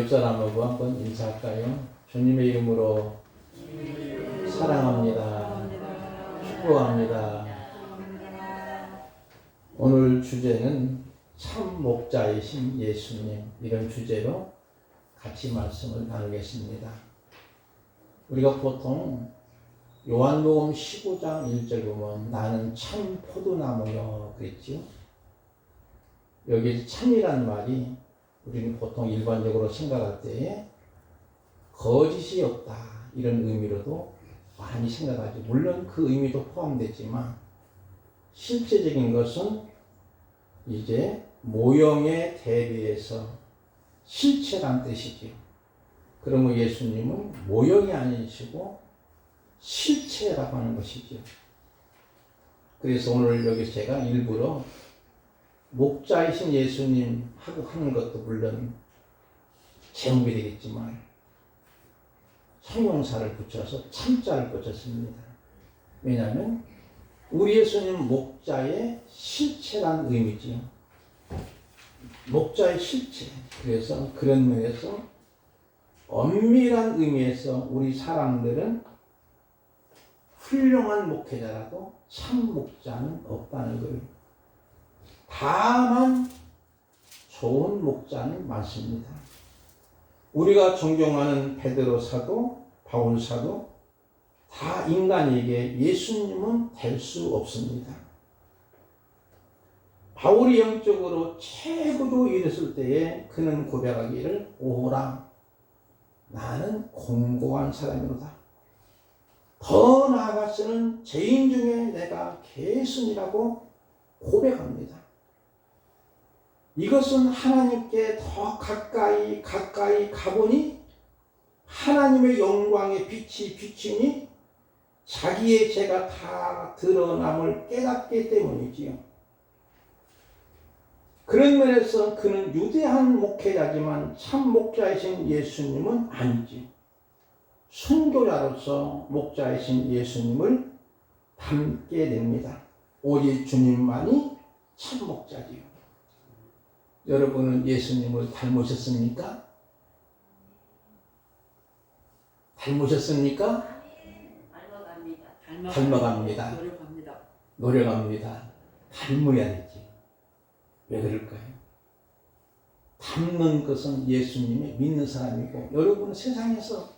옆 사람하고 한번 인사할까요? 주님의 이름으로 사랑합니다. 축복합니다. 오늘 주제는 참 목자이신 예수님, 이런 주제로 같이 말씀을 나누겠습니다. 우리가 보통 요한복음 15장 1절 보면 나는 참 포도나무여 그랬죠. 여기 참이란 말이 우리는 보통 일반적으로 생각할 때에 거짓이 없다 이런 의미로도 많이 생각하죠. 물론 그 의미도 포함되지만 실제적인 것은 이제 모형에 대비해서 실체란 뜻이죠. 그러면 예수님은 모형이 아니시고 실체라고 하는 것이죠. 그래서 오늘 여기서 제가 일부러 목자이신 예수님 하고 하는 것도 물론 제목이 되겠지만 형용사를 붙여서 참자를 붙였습니다. 왜냐하면 우리 예수님 목자의 실체란 의미지요. 목자의 실체. 그래서 그런 면에서 엄밀한 의미에서 우리 사람들은 훌륭한 목회자라도 참 목자는 없다는 거예요. 다만 좋은 목자는 많습니다. 우리가 존경하는 베드로 사도, 바울 사도 다 인간에게 예수님은 될 수 없습니다. 바울이 영적으로 최고로 이랬을 때에 그는 고백하기를 오라 나는 공고한 사람이로다. 더 나아가서는 죄인 중에 내가 개순이라고 고백합니다. 이것은 하나님께 더 가까이 가보니 하나님의 영광의 빛이 비치니 자기의 죄가 다 드러남을 깨닫기 때문이지요. 그런 면에서 그는 유대한 목회자지만 참 목자이신 예수님은 아니지. 순교자로서 목자이신 예수님을 닮게 됩니다. 오직 주님만이 참 목자지요. 여러분은 예수님을 닮으셨습니까? 닮으셨습니까? 닮아갑니다. 노력합니다. 닮아야 되지. 왜 그럴까요? 닮는 것은 예수님의 믿는 사람이고, 여러분은 세상에서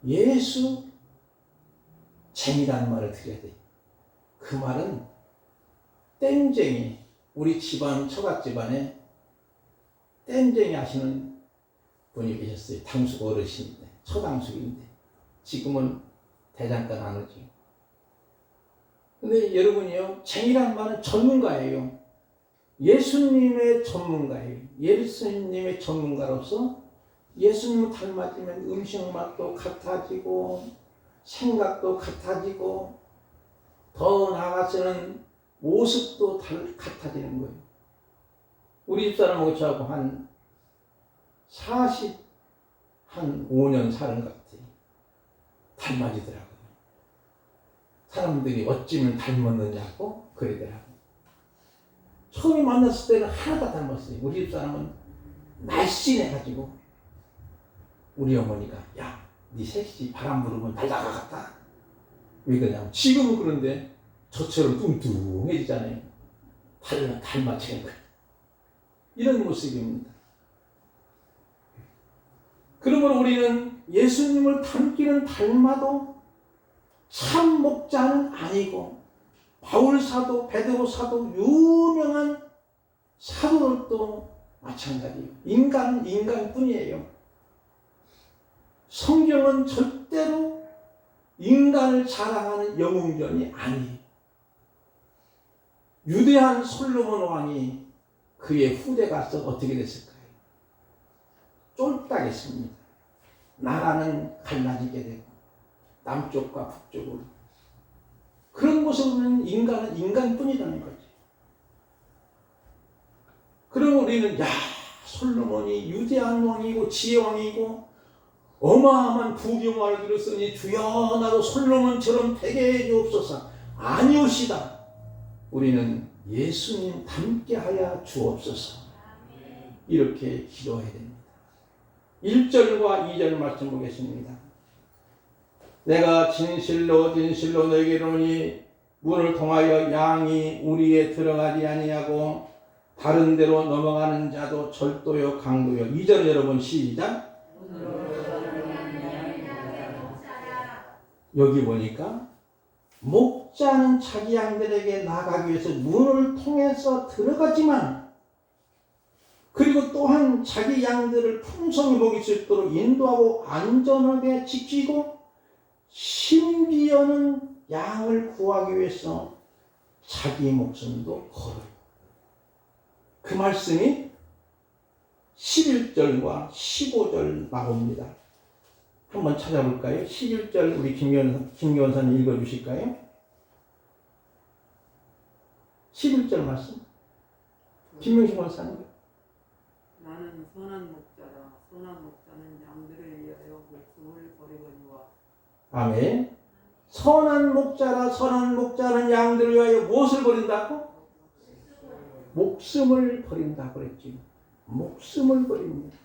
예수 쟁이라는 말을 드려야 돼요. 그 말은 땡쟁이, 우리 집안, 처갓 집안에 땡쟁이 하시는 분이 계셨어요. 당숙 어르신인데, 처당숙인데, 지금은 대장간 안 오죠. 근데 여러분이요, 쟁이란 말은 전문가예요. 예수님의 전문가예요. 예수님의 전문가로서 예수님을 닮아지면 음식 맛도 같아지고, 생각도 같아지고, 더 나아가서는 모습도 같아지는 거예요. 우리 집사람하고 저하고 한 5년 사는 것 같아요. 닮아지더라고요. 사람들이 어찌면 닮았느냐고 그러더라고요. 처음에 만났을 때는 하나도 닮았어요. 우리 집사람은 날씬해가지고 우리 어머니가 야, 네 셋이 바람 부르면 날아가겠다. 왜 그러냐면 지금은 그런데 저처럼 뚱뚱해지잖아요. 닮아지는 거예요. 이런 모습입니다. 그러므로 우리는 예수님을 닮기는 닮아도 참 목자는 아니고, 바울 사도, 베드로 사도, 유명한 사도들도 마찬가지예요. 인간은 인간뿐이에요. 성경은 절대로 인간을 자랑하는 영웅전이 아니에요. 유대한 솔로몬 왕이 그의 후대가 서 어떻게 됐을까요? 쫄딱했습니다. 나라는 갈라지게 되고 남쪽과 북쪽으로. 그런 모습은 인간은 인간뿐이라는 거지. 그럼 우리는 솔로몬이 유대한 왕이고 지혜왕이고 어마어마한 부경화를 이뤘으니 주여 나도 솔로몬처럼 되게 해주옵소서. 아니오시다. 우리는 예수님 닮게 하여 주옵소서. 이렇게 기도해야 됩니다. 1절과 2절 말씀 보겠습니다. 내가 진실로 진실로 너에게 이르노니 문을 통하여 양이 우리에 들어가지 아니하고 다른 데로 넘어가는 자도 절도요 강도요. 2절 여러분 시작. 여기 보니까 목자는 자기 양들에게 나가기 위해서 문을 통해서 들어가지만 그리고 또한 자기 양들을 풍성히 먹일 수 있도록 인도하고 안전하게 지키고 심지어는 양을 구하기 위해서 자기 목숨도 걸어요. 그 말씀이 11절과 15절 나옵니다. 한번 찾아볼까요? 11절 우리 김기원사님 읽어주실까요? 11절 말씀. 김명식 원사님. 나는 선한 목자라. 선한 목자는 양들을 위하여 목숨을 버리거니와. 아멘. 선한 목자라. 선한 목자는 양들을 위하여 무엇을 버린다고? 목숨을 버린다고 그랬지. 목숨을 버립니다.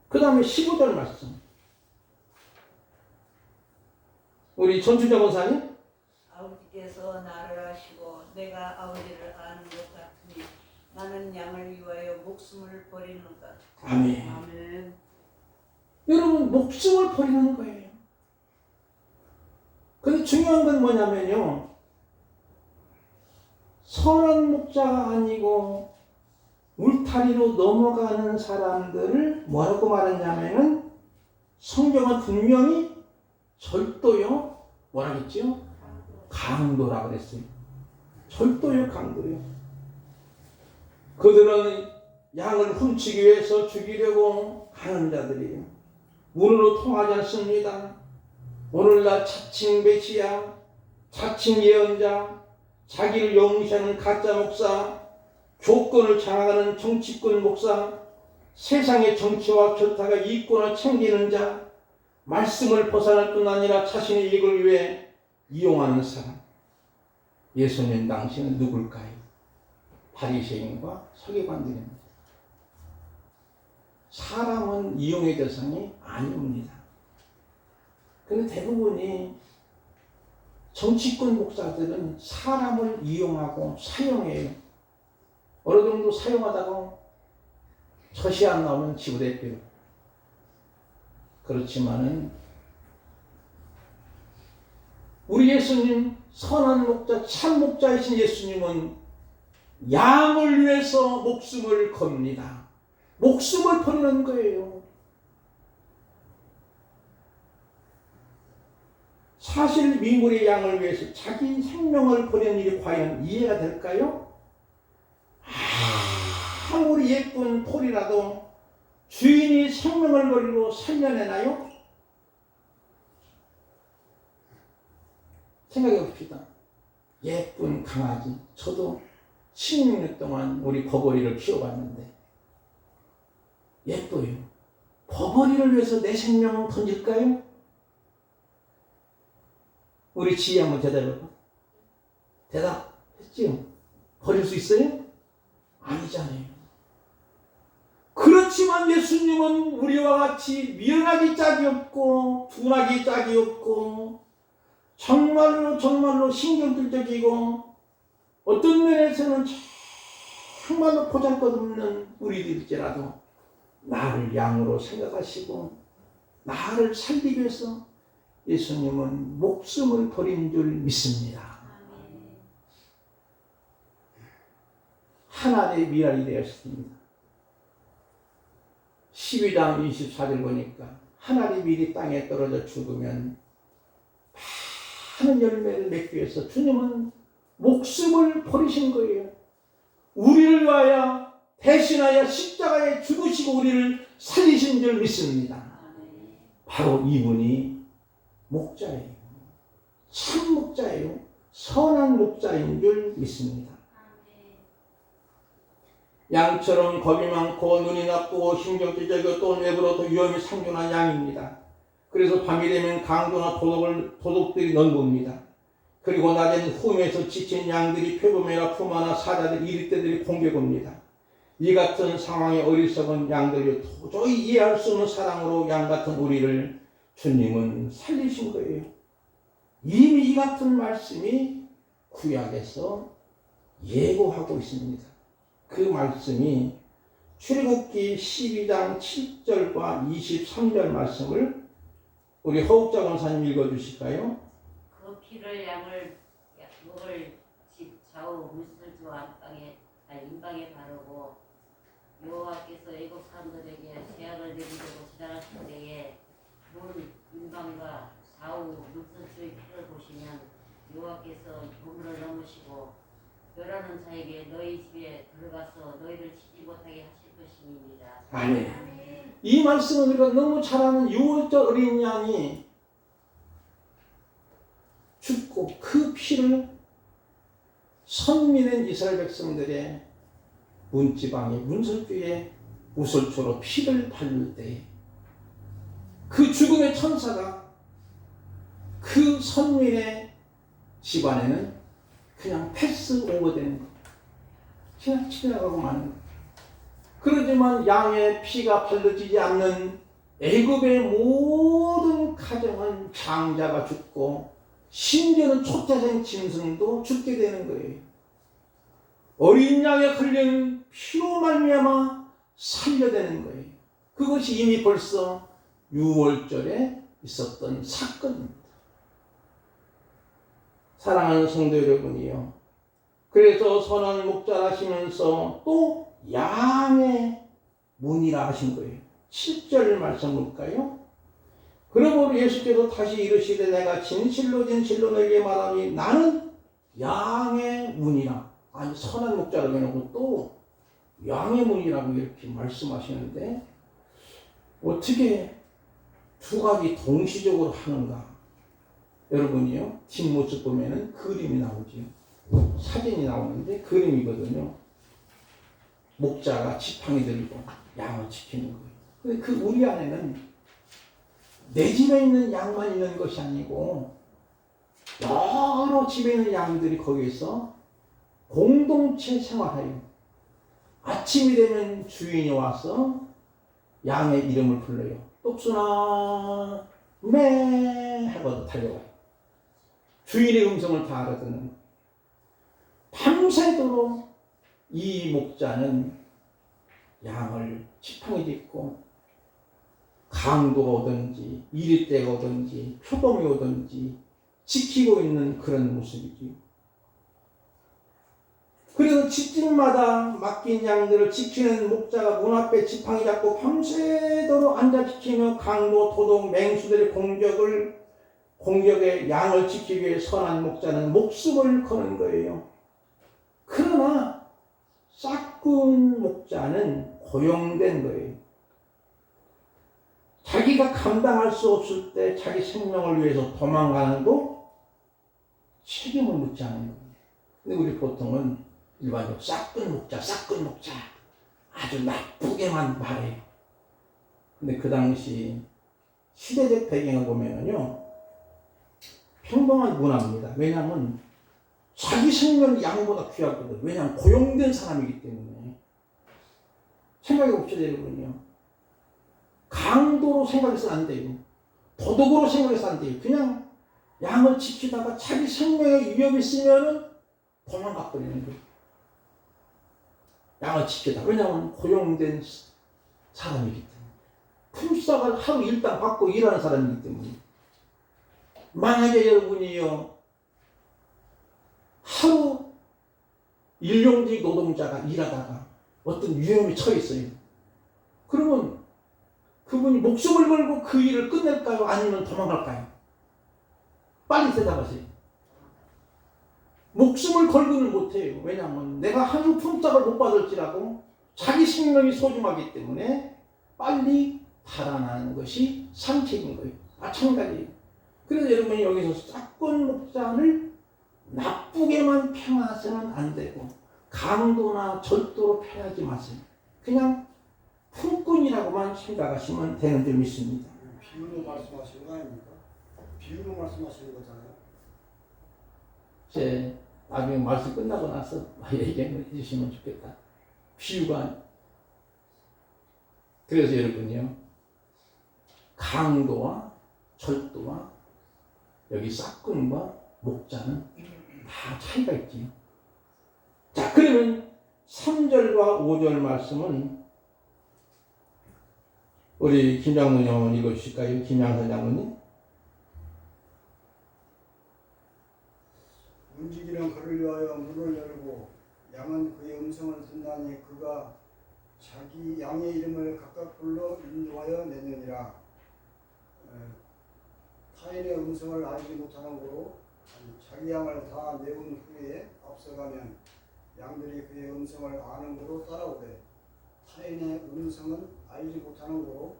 그 다음에 15절 말씀. 우리 전추자 권사님. 아버지께서 나를 아시고 내가 아버지를 아는 것 같으니 나는 양을 위하여 목숨을 버리는가. 아멘. 아멘. 여러분 목숨을 버리는 거예요. 근데 중요한 건 뭐냐면요. 선한 목자가 아니고 울타리로 넘어가는 사람들을 뭐라고 말하냐면은 성경은 분명히 절도요 뭐라 그랬지요? 강도라고 그랬어요. 절도요 강도요. 그들은 양을 훔치기 위해서 죽이려고 하는 자들이에요. 문으로 통하지 않습니다. 오늘날 자칭 메시아, 자칭 예언자, 자기를 영시하는 가짜 목사, 교권을 장악하는 정치권 목사, 세상의 정치와 결탁과 이권을 챙기는 자, 말씀을 벗어날 뿐 아니라 자신의 이익을 위해 이용하는 사람. 예수님 당신은 누굴까요? 바리새인과 서기관들입니다. 사람은 이용의 대상이 아닙니다. 그런데 대부분이 정치권 목사들은 사람을 이용하고 사용해요. 어느 정도 사용하다가 젖이 안 나오면 지구대표. 그렇지만은 우리 예수님 선한 목자, 참 목자이신 예수님은 양을 위해서 목숨을 겁니다. 목숨을 버리는 거예요. 사실 미물의 양을 위해서 자기 생명을 버리는 일이 과연 이해가 될까요? 아무리 예쁜 폴이라도 주인이 생명을 버리고 살려내나요? 생각해 봅시다. 예쁜 강아지. 저도 16년 동안 우리 버버리를 키워봤는데 예뻐요. 버버리를 위해서 내 생명을 던질까요? 우리 지혜 한번 대답해봐. 대답했지요? 버릴 수 있어요? 아니잖아요. 그렇지만 예수님은 우리와 같이 미련하기 짝이 없고 둔하기 짝이 없고 정말로 신경질적이고 어떤 면에서는 정말로 보잘것없는 우리들일지라도 나를 양으로 생각하시고 나를 살리기 위해서 예수님은 목숨을 버린 줄 믿습니다. 하나님의 미랄이 되었습니다. 12장 24절 보니까 하나님 밀이 땅에 떨어져 죽으면 많은 열매를 맺기 위해서 주님은 목숨을 버리신 거예요. 우리를 위하여 대신하여 십자가에 죽으시고 우리를 살리신 줄 믿습니다. 바로 이분이 목자예요. 참 목자예요. 선한 목자인 줄 믿습니다. 양처럼 겁이 많고 눈이 나쁘고 신경질적이고 또 내부로 더 위험이 상존한 양입니다. 그래서 밤이 되면 강도나 도둑들이 넘봅니다. 그리고 낮에는 훔에서 지친 양들이 표범이나 푸마나 사자들 이리떼들이 공격합니다. 이 같은 상황의 어리석은 양들이 도저히 이해할 수 없는 사랑으로 양 같은 우리를 주님은 살리신 거예요. 이미 이 같은 말씀이 구약에서 예고하고 있습니다. 그 말씀이 출애굽기 12장 7절과 23절 말씀을 우리 허욱자 권사님 읽어주실까요? 그 피를 양을 목을 집 좌우 물술주 안방에 인방에 바르고 여호와께서 애굽 사람들에게 재앙을 내리려고 지나가실 때에 문 인방과 좌우 물술주의 피를 보시면 여호와께서 우물을 넘으시고 멸하는 자에게 너희 집에 들어가서 너희를 치지 못하게 하실 것입니다. 아멘. 이 말씀을 우리가 너무 잘 아는 6월절 어린 양이 죽고 그 피를 선민인 이스라엘 백성들의 문지방에 문설주에 우설초로 피를 바를 때에 그 죽음의 천사가 그 선민의 집안에는 그냥 패스 오버되는 거, 그냥 지나가고 마는 거. 그러지만 양의 피가 발라지지 않는 애굽의 모든 가정은 장자가 죽고 심지어는 초태생 짐승도 죽게 되는 거예요. 어린 양에 흘린 피로 말미암아 살려되는 거예요. 그것이 이미 벌써 6월절에 있었던 사건입니다. 사랑하는 성도 여러분이요. 그래서 선한 목자라시면서 또 양의 문이라 하신 거예요. 7절 말씀 볼까요? 그러므로 예수께서 다시 이르시되 내가 진실로 너에게 말하니 나는 양의 문이라. 아니 선한 목자라고 해놓고 또 양의 문이라고 이렇게 말씀하시는데 어떻게 두 가지 동시적으로 하는가? 여러분이요 뒷모습 보면은 그림이 나오죠. 사진이 나오는데 그림이거든요. 목자가 지팡이 들고 양을 지키는 거예요. 근데 그 우리 안에는 내 집에 있는 양만 있는 것이 아니고 여러 집에 있는 양들이 거기에서 공동체 생활해요. 아침이 되면 주인이 와서 양의 이름을 불러요. 똑순아 매 하고 달려가요. 주인의 음성을 다 알아듣는 거예요. 밤새도록 이 목자는 양을 지팡이 짚고 강도가 오든지 이리때가 오든지 표범이 오든지 지키고 있는 그런 모습이지요. 그래서 집집마다 맡긴 양들을 지키는 목자가 문 앞에 지팡이 잡고 밤새도록 앉아 지키며 강도, 도둑, 맹수들의 공격에 양을 지키기 위해 선한 목자는 목숨을 거는 거예요. 그러나 싹군 목자는 고용된 거예요. 자기가 감당할 수 없을 때 자기 생명을 위해서 도망가는 거 책임을 묻지 않는 거예요. 근데 우리 보통은 일반적으로 싹군 목자 아주 나쁘게만 말해요. 근데 그 당시 시대적 배경을 보면은요 평범한 문화입니다. 왜냐하면 자기 생명이 양보다 귀하거든. 왜냐하면 고용된 사람이기 때문에. 생각해 봅시다 여러분요. 강도로 생각해서는 안 돼요. 도덕으로 생각해서 안 돼요. 그냥 양을 지키다가 자기 생명에 위협이 있으면은 도망가 버리는 거예요. 양을 지키다. 왜냐하면 고용된 사람이기 때문에. 품삯을 하루 일당 받고 일하는 사람이기 때문에. 만약에 여러분이요 하루 일용직 노동자가 일하다가 어떤 위험에 처했어요. 그러면 그분이 목숨을 걸고 그 일을 끝낼까요? 아니면 도망갈까요? 빨리 대답하세요. 목숨을 걸고는 못해요. 왜냐하면 내가 하루 품삯을 못 받을지라도 자기 생명이 소중하기 때문에 빨리 달아나는 것이 상책인 거예요. 마찬가지예요. 그래서 여러분이 여기서 싹군 목자를 나쁘게만 평하서는 안 되고 강도나 절도로 평하지 마세요. 그냥 품꾼이라고만 생각하시면 되는 줄 믿습니다. 비유로 말씀하시는 거 아닙니까? 비유로 말씀하시는 거잖아요. 이제 나중에 말씀 끝나고 나서 얘기해 주시면 좋겠다. 비유가 그래서 여러분요, 강도와 절도와 여기 싹군과 목자는 다 차이가 있지요. 자, 그러면 3절과 5절 말씀은 우리 김장로님 한번 읽어주실까요? 김양선 장로님. 움직이는 그를 위하여 문을 열고 양은 그의 음성을 듣나니 그가 자기 양의 이름을 각각 불러 인도하여 내느니라. 타인의 음성을 알지 못하는 고로 자기 양을 다 내온 후에 앞서가면 양들이 그의 음성을 아는 고로 따라오되 타인의 음성은 알지 못하는 고로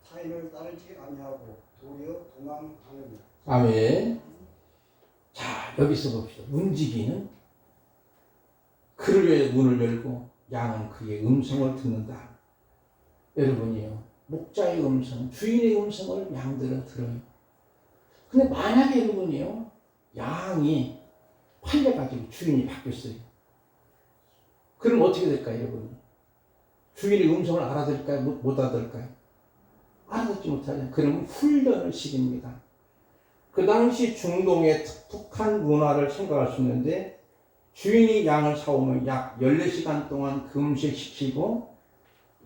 타인을 따르지 아니하고 도리어 도망하느니라. 아멘. 자, 여기서 봅시다. 움직이는 그를 위해 문을 열고 양은 그의 음성을 듣는다. 여러분이요, 목자의 음성, 주인의 음성을 양들은 들어요. 근데 만약에 여러분이요, 양이 팔려가지고 주인이 바뀌었어요. 그럼 어떻게 될까요, 여러분? 주인의 음성을 알아들을까요? 못 알아들을까요? 알아듣지 못하냐? 그러면 훈련을 시킵니다. 그 당시 중동의 독특한 문화를 생각할 수 있는데, 주인이 양을 사오면 약 14시간 동안 금식시키고,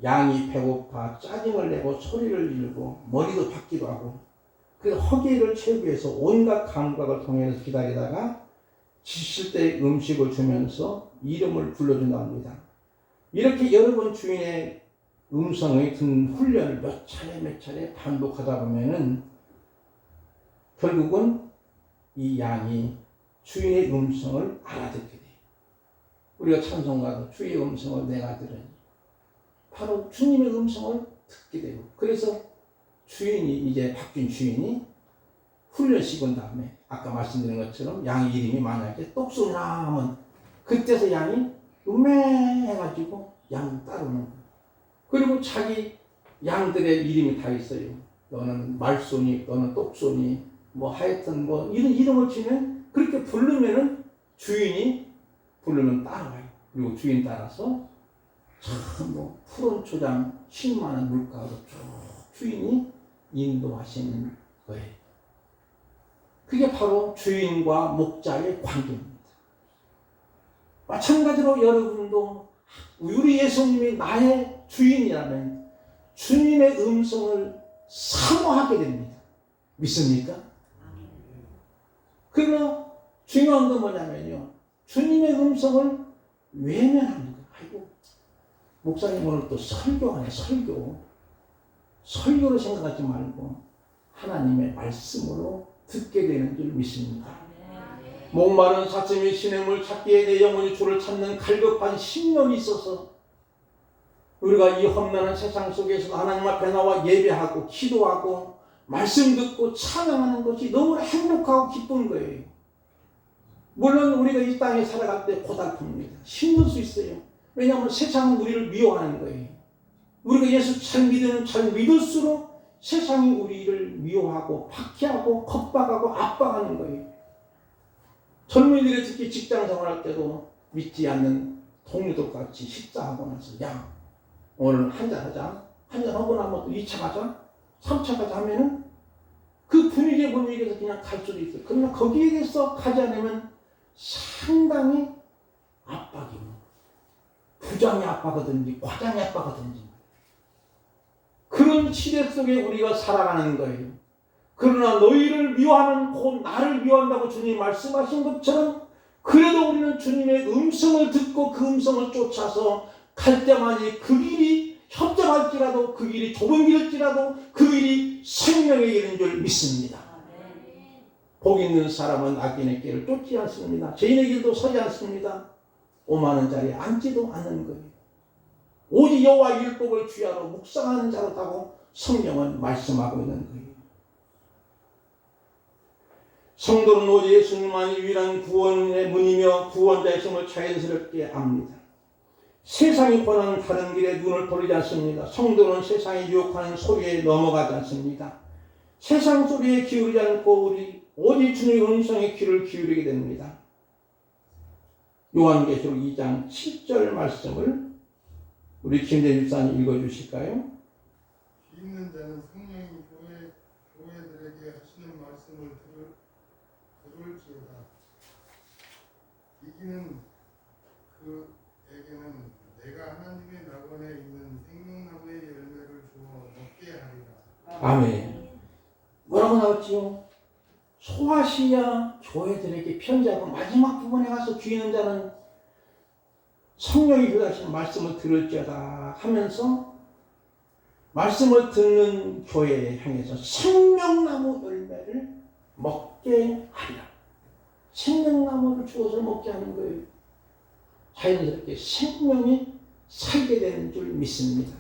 양이 배고파 짜증을 내고 소리를 지르고 머리도 박기도 하고, 그 허기를 채우기 위해서 온갖 감각을 통해서 기다리다가 지칠 때 음식을 주면서 이름을 불러준다 합니다. 이렇게 여러 번 주인의 음성을 듣는 훈련을 몇 차례 반복하다 보면은 결국은 이 양이 주인의 음성을 알아듣게 돼요. 우리가 찬송가도 주의 음성을 내가 들으니 바로 주님의 음성을 듣게 되고, 그래서 주인이 이제 바뀐 주인이 훈련시킨 다음에 아까 말씀드린 것처럼 양 이름이 만약에 똑소나 하면 그때서 양이 음해가지고 양 따르는 거예요. 그리고 자기 양들의 이름이 다 있어요. 너는 말소니, 너는 똑소니, 뭐 하여튼 뭐 이런 이름을 주면 그렇게 부르면은 주인이 부르면 따라와요. 그리고 주인 따라서 참 뭐 푸른 초장 10만원 물가로 쭉 주인이 인도하시는 거예요. 그게 바로 주인과 목자의 관계입니다. 마찬가지로 여러분도 우리 예수님이 나의 주인이라면 주님의 음성을 사모하게 됩니다. 믿습니까? 그러나 중요한 건 뭐냐면요, 주님의 음성을 외면하는 거예요. 아이고, 목사님 오늘 또 설교하네. 설교로 생각하지 말고 하나님의 말씀으로 듣게 되는 줄 믿습니다. 목마른 사슴이 시냇물 찾기에 내 영혼이 주를 찾는 갈급한 심령이 있어서 우리가 이 험난한 세상 속에서 하나님 앞에 나와 예배하고 기도하고 말씀 듣고 찬양하는 것이 너무나 행복하고 기쁜 거예요. 물론 우리가 이 땅에 살아갈 때 고달픕니다. 힘들 수 있어요. 왜냐하면 세상은 우리를 미워하는 거예요. 우리가 예수 잘 믿을수록 세상이 우리를 미워하고 박해하고 겁박하고 압박하는 거예요. 젊은이들이 특히 직장 생활할 때도 믿지 않는 동료들같이 식사하고 나서 야, 오늘 한잔 하자. 한잔 하고 나면 또 2차 가자. 3차 가자 하면은 그 분위기에서 그냥 갈 수도 있어요. 그러나 거기에 대해서 가지 않으면 상당히 압박입니다. 부장이 압박하든지 과장이 압박하든지 그런 시대 속에 우리가 살아가는 거예요. 그러나 너희를 미워하는 곧 나를 미워한다고 주님이 말씀하신 것처럼 그래도 우리는 주님의 음성을 듣고 그 음성을 쫓아서 갈 때만이 그 길이 협정할지라도 그 길이 좁은 길일지라도 그 길이 생명의 길인 줄 믿습니다. 복 있는 사람은 악인의 길을 쫓지 않습니다. 죄인의 길도 서지 않습니다. 오만한 자리에 앉지도 않는 거예요. 오직 여호와 율법을 주야로 묵상하는 자로다고 성경은 말씀하고 있는 거예요. 성도는 오직 예수님만이 유일한 구원의 문이며 구원자이심을 자연스럽게 압니다. 세상이 권하는 다른 길에 눈을 돌리지 않습니다. 성도는 세상이 유혹하는 소리에 넘어가지 않습니다. 세상 소리에 기울이지 않고 우리 오직 주님의 음성에 귀를 기울이게 됩니다. 요한계시록 2장 7절 말씀을 우리 김대 집사님 읽어주실까요? 이기는 자는 성령이 교회들에게 하시는 말씀을 들을지어다. 이기는 그에게는 내가 하나님의 낙원에 있는 생명나무의 열매를 주어 먹게 하리라. 아멘. 뭐라고 나왔지요? 소아시아 교회들에게 편지하고 마지막 부분에 가서 귀 있는 자는 성령이 교다시는 말씀을 들을지어다 하면서 말씀을 듣는 교회에 향해서 생명나무 열매를 먹게 하리라. 생명나무를 주어서 먹게 하는 거예요. 자연스럽게 생명이 살게 되는 줄 믿습니다.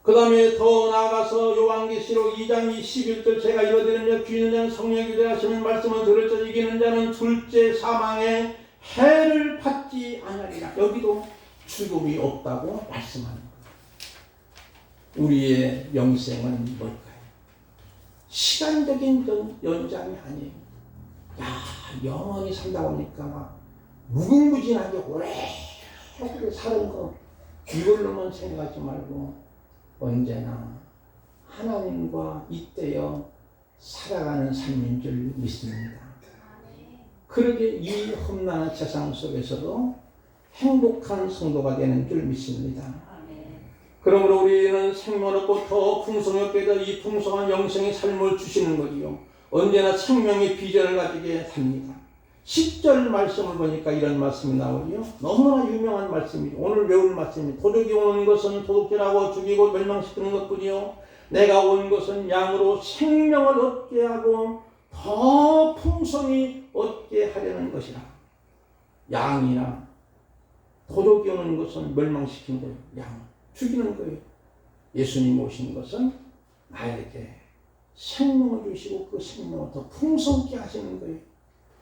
그 다음에 더 나아가서 요한계시록 2장 21절 제가 읽어드리며 귀 있는 자는 성령이 교대하시는 말씀을 들을 자 이기는 자는 둘째 사망에 해를 받지 않으리라. 여기도 죽음이 없다고 말씀합니다. 우리의 영생은 뭘까요? 시간적인 연장이 아니에요. 영원히 산다 보니까 막 무궁무진하게 오래 사는 거 이걸로만 생각하지 말고 언제나 하나님과 잇대어 살아가는 삶인 줄 믿습니다. 그러게 이 험난한 세상 속에서도 행복한 성도가 되는 줄 믿습니다. 그러므로 우리는 생명 얻고 더 풍성하게 더 이 풍성한 영생의 삶을 주시는 거지요. 언제나 생명의 비전을 가지게 삽니다. 10절 말씀을 보니까 이런 말씀이 나오지요. 너무나 유명한 말씀이죠. 오늘 배울 말씀입니다. 도적이 오는 것은 도둑질하고 죽이고 멸망시키는 것뿐이요 내가 온 것은 양으로 생명을 얻게 하고 더 풍성히 얻게 하려는 것이라. 양이나 도둑이 오는 것은 멸망시키는 거예요. 양 죽이는 거예요. 예수님 오신 것은 나에게 생명을 주시고 그 생명을 더 풍성케 하시는 거예요.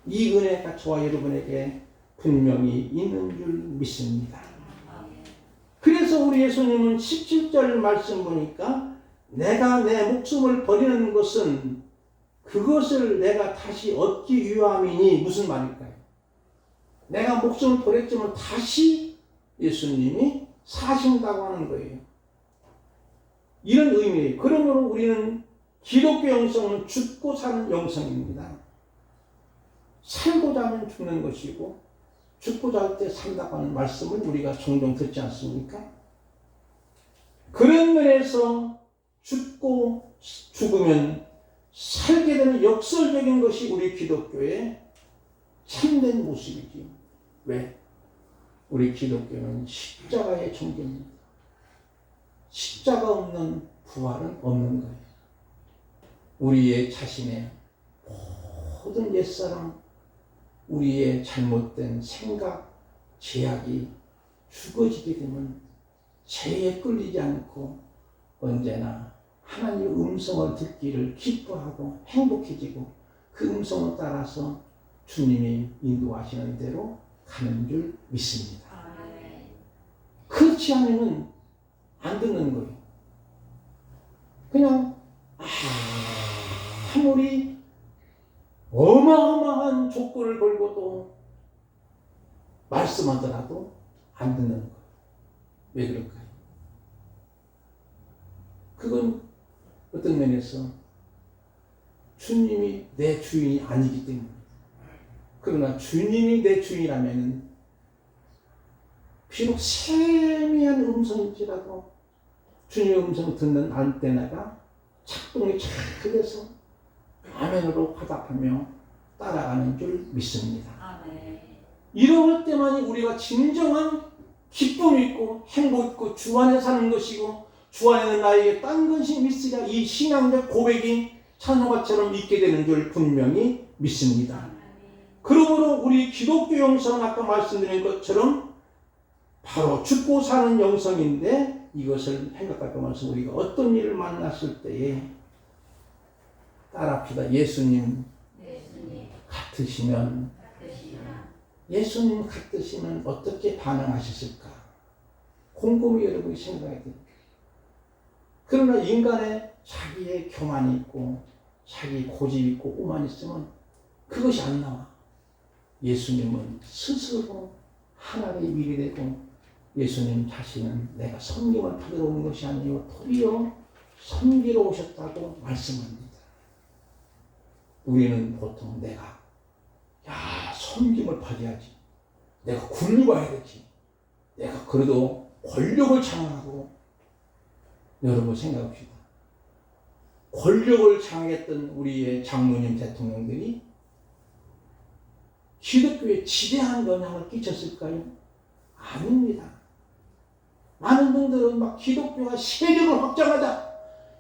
이 은혜가 저와 여러분에게 분명히 있는 줄 믿습니다. 그래서 우리 예수님은 17절 말씀 보니까 내가 내 목숨을 버리는 것은 그것을 내가 다시 얻기 위함이니 무슨 말일까요? 내가 목숨을 버렸지만 다시 예수님이 사신다고 하는 거예요. 이런 의미예요. 그러므로 우리는 기독교 영성은 죽고 사는 영성입니다. 살고자 하면 죽는 것이고 죽고자 할 때 산다고 하는 말씀을 우리가 종종 듣지 않습니까? 그런 면에서 죽고 죽으면 살게 되는 역설적인 것이 우리 기독교의 참된 모습이지. 왜? 우리 기독교는 십자가의 종교입니다. 십자가 없는 부활은 없는 거예요. 우리의 자신의 모든 옛사람, 우리의 잘못된 생각, 죄악이 죽어지게 되면 죄에 끌리지 않고 언제나 하나님의 음성을 듣기를 기뻐하고 행복해지고 그 음성을 따라서 주님이 인도하시는 대로 가는 줄 믿습니다. 그렇지 않으면 안 듣는 거예요. 그냥 아무리 어마어마한 조건을 걸고도 말씀하더라도 안 듣는 거예요. 왜 그럴까요? 그건 어떤 면에서 주님이 내 주인이 아니기 때문입니다. 그러나 주님이 내 주인이라면 비록 세미한 음성일지라도 주님의 음성을 듣는 안테나가 작동이 잘 돼서 아멘으로 화답하며 따라가는 줄 믿습니다. 이럴 때만이 우리가 진정한 기쁨이 있고 행복 있고 주 안에 사는 것이고 주 안에는 나에게 딴 것이 있으랴 이 신앙적 고백이 찬송가처럼 있게 되는 줄 분명히 믿습니다. 그러므로 우리 기독교 영성은 아까 말씀드린 것처럼 바로 죽고 사는 영성인데 이것을 생각할 것만서 우리가 어떤 일을 만났을 때에 따라합시다. 예수님 같으시면 예수님 같으시면 어떻게 반응하셨을까? 곰곰이 여러분이 생각해야 됩니다. 그러나 인간의 자기의 교만이 있고 자기 고집이 있고 오만 있으면 그것이 안 나와. 예수님은 스스로 하나님의 일이 되고 예수님 자신은 내가 섬김을 받으러 온 것이 아니요 도리어 섬기러 오셨다고 말씀합니다. 우리는 보통 내가 섬김을 받아야지, 내가 굴려야 되지, 내가 그래도 권력을 장악하고. 여러분 생각합시다. 권력을 장악했던 우리의 장로님 대통령들이 기독교에 지대한 영향을 끼쳤을까요? 아닙니다. 많은 분들은 막 기독교가 세력을 확장하자,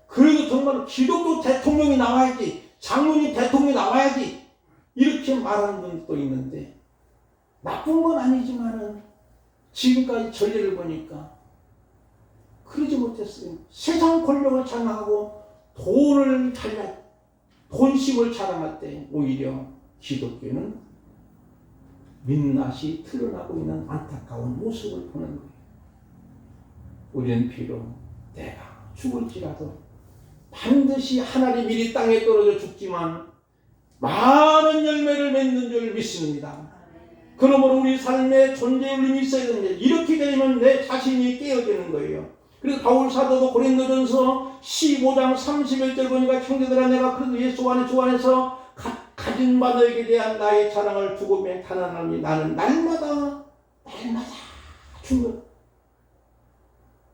그래도 정말 기독교 대통령이 나와야지, 장로님 대통령이 나와야지, 이렇게 말하는 분도 있는데, 나쁜 건 아니지만은 지금까지 전례를 보니까 그러지 못했어요. 세상 권력을 장악하고 돈심을 자랑할 때 오히려 기독교는 민낯이 드러나고 있는 안타까운 모습을 보는 거예요. 우리는 비록 내가 죽을지라도 반드시 하나님 일이 땅에 떨어져 죽지만 많은 열매를 맺는 줄 믿습니다. 그러므로 우리 삶에 존재 울림이 있어야 됩니다. 이렇게 되면 내 자신이 깨어지는 거예요. 그래서 바울 사도도 고린도전서 15장 31절 보니까 형제들아 내가 그래도 예수 안에 주 안에서 가진 바 너에게 대한 나의 자랑을 두고 탄환하니 나는 날마다 죽는.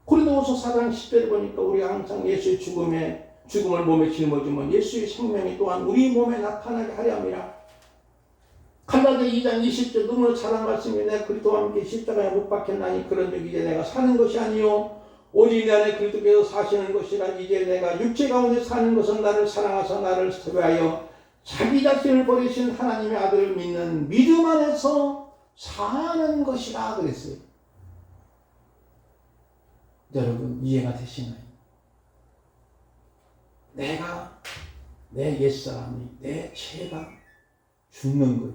고린도후서 4장 10절을 보니까 우리가 항상 예수의 죽음을 몸에 짊어지면 예수의 생명이 또한 우리 몸에 나타나게 하려 함이라. 갈라디아 2장 20절 너무나 잘한 말씀이 내가 그리스도와 함께 십자가에 못 박혔나니 그런 즉 이제 내가 사는 것이 아니요 오직 내 안에 그리스도께서 사시는 것이라. 이제 내가 육체 가운데 사는 것은 나를 사랑하사 나를 위하여 자기 자신을 버리신 하나님의 아들을 믿는 믿음 안에서 사는 것이라 그랬어요. 여러분 이해가 되시나요? 내가 내 옛사람이 내 죄가 죽는 거예요.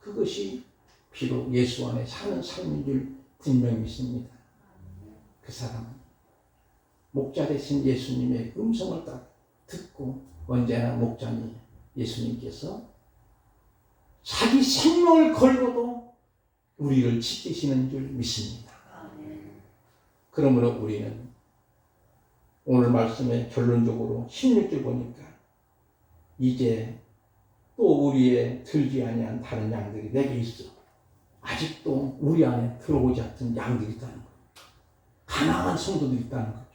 그것이 비록 예수 안에 사는 삶인 줄 분명히 믿습니다. 그 사람은 목자 되신 예수님의 음성을 딱 듣고 언제나 목자님 예수님께서 자기 생명을 걸고도 우리를 지키시는 줄 믿습니다. 그러므로 우리는 오늘 말씀의 결론적으로 16절 보니까 이제 또 우리의 들지 아니한 다른 양들이 내게 있어. 아직도 우리 안에 들어오지 않던 양들이 있다는 거예요. 가난한 성도들이 있다는 거죠.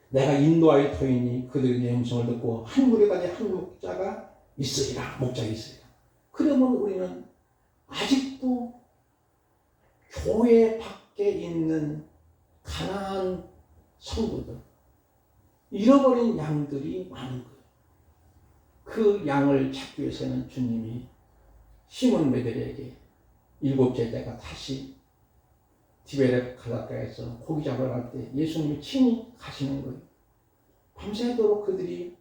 내가 인도하여 터이니 그들이 내 음성을 듣고 한 무리간에 한 목자가 있으리라. 목자가 있으리라. 그러면 우리는 아직도 교회 밖에 있는 가난한 성도들, 잃어버린 양들이 많은 거예요. 그 양을 찾기 위해서는 주님이 시몬 베드로에게 7 제자가 다시 디베레 바닷가에서 고기 잡으러 갈 때 예수님이 친히 가시는 거예요. 밤새도록 그들이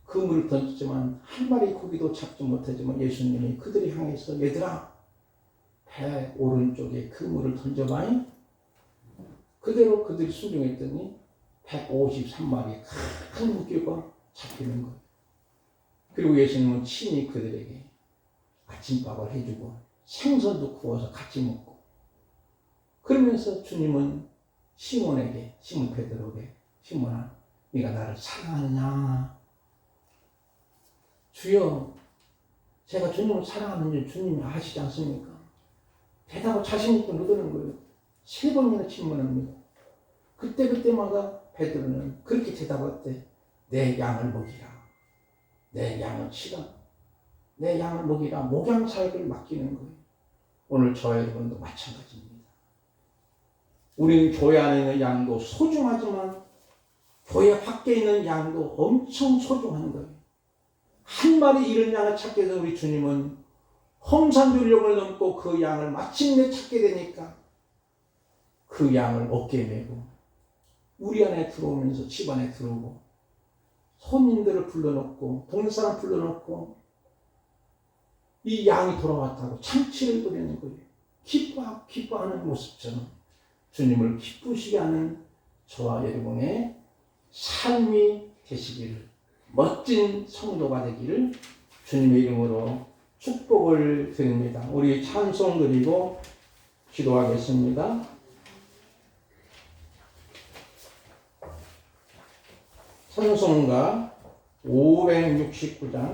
그물을 던졌지만 한 마리 고기도 잡지 못하지만 예수님이 그들을 향해서 얘들아 배 오른쪽에 그물을 던져봐잉. 그대로 그들이 순종했더니 153마리 큰 물고기가 잡히는 거예요. 그리고 예수님은 친히 그들에게 아침밥을 해주고 생선도 구워서 같이 먹고, 그러면서 주님은 시몬 베드로에게 시몬아 네가 나를 사랑하느냐? 주여 제가 주님을 사랑하는 줄 주님이 아시지 않습니까? 대답을 자신 있게 못하는 거예요. 3번이나 질문합니다. 그때마다 베드로는 그렇게 대답할 때 내 양을 먹이라, 내 양을 치라, 내 양을 먹이라 목양 사역을 맡기는 거예요. 오늘 저와 여러분도 마찬가지입니다. 우리는 교회 안에 있는 양도 소중하지만 교회 밖에 있는 양도 엄청 소중한 거예요. 한 마리 잃은 양을 찾기 위해서 우리 주님은 홍산두령을 넘고 그 양을 마침내 찾게 되니까 그 양을 어깨에 메고 우리 안에 들어오면서 집 안에 들어오고 손님들을 불러놓고 동네 사람 불러놓고 이 양이 돌아왔다고 잔치를 벌이는 거예요. 기뻐하는 모습처럼 주님을 기쁘시게 하는 저와 여러분의 삶이 되시기를, 멋진 성도가 되기를 주님의 이름으로 축복을 드립니다. 우리 찬송 드리고 기도하겠습니다. 찬송가 569장